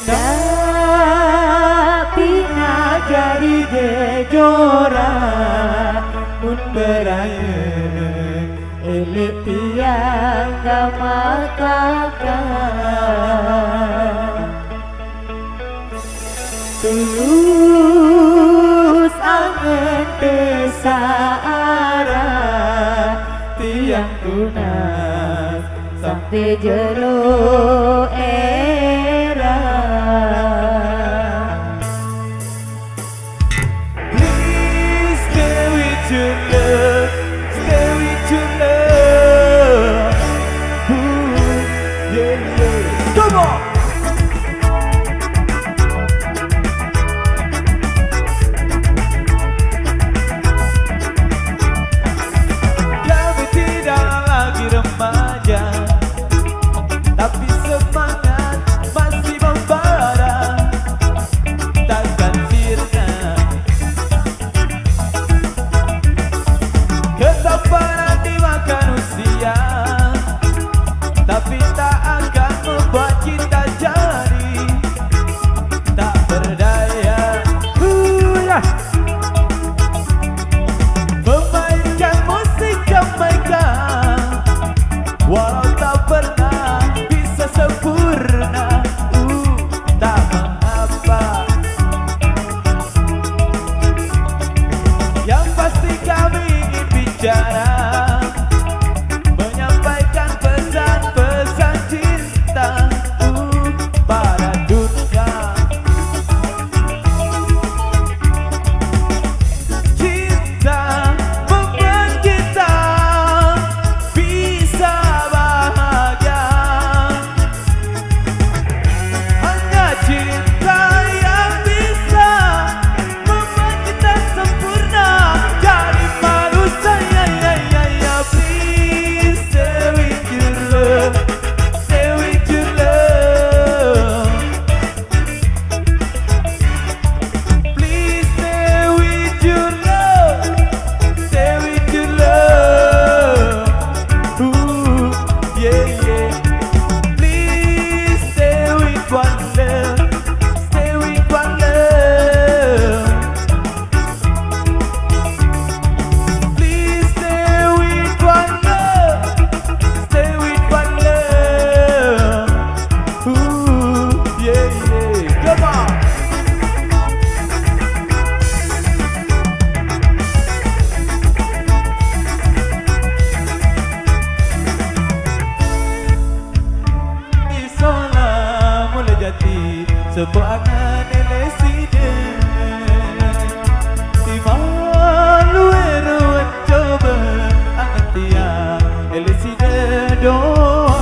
Tapi jadi gejora mun berangin elit tiang gak makakan tulus angen tesaara tiang tunas sampai jero era. Please stay with your love, stay with your love. Ooh, yeah, yeah. Come on. Kami tidak lagi remaja, tapi semangat masih membara. Takkan sirna ketampanan dimakan usia, tapi tak akan membuat kita jadi tak berdaya. Memainkan musik Jamaika walau tak pernah bisa sempurna, tak mengapa. Yang pasti kami ingin bicara, menyampaikan pesan-pesan cinta pada dunia. Cinta membuat kita bisa bahagia. Hanya cinta yang bisa membuat kita sempurna jadi manusia. Please stay with your love, stay with your love. Please stay with your love, stay with your love. Ooh, yeah, yeah. Please stay with one love, stay with one love. Please stay with one love, stay with one love. Ooh, yeah, yeah. Come on. Isola mulai jati sebuah angan elesiden di malu eruan coba angan tiang elesiden doa.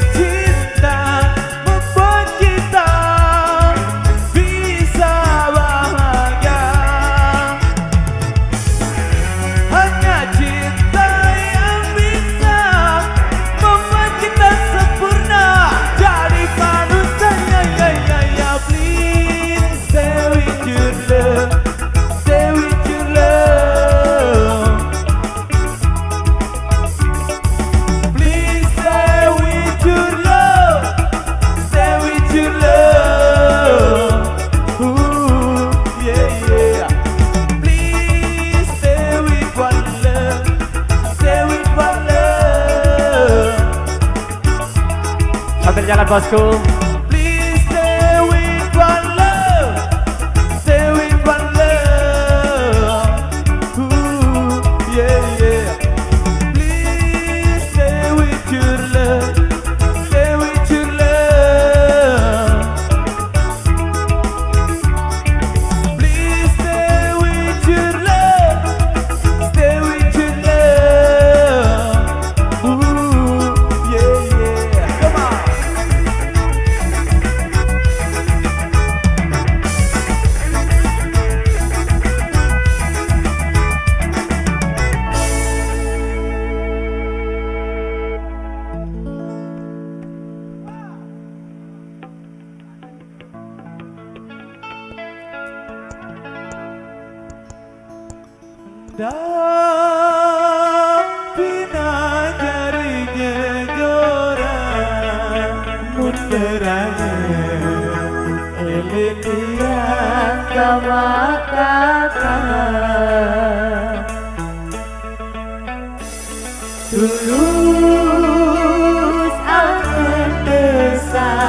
Cinta membuat kita bisa bahagia. Hanya cinta yang bisa membuat kita sempurna jadi manusia. Please stay with your love, stay with your love. Please stay with your love, stay with your love. Ooh, yeah, yeah. Please stay with one love, stay with one love. Sambil jalan bosku. Please stay with one love, stay with one love. Ooh, yeah, yeah. Please stay with your love, stay with your love. Please stay with your love, stay with your love. Ooh, yeah, yeah. Come on. Tapi jari jejoran munterangan elitian kamakatan tulus akan kesaran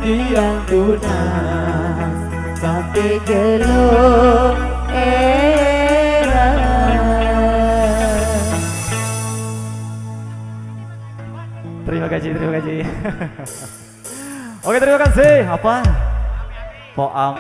tiang tunas sampai gelap era. Terima kasih, terima kasih. Oke, terima kasih. Apa? Poang.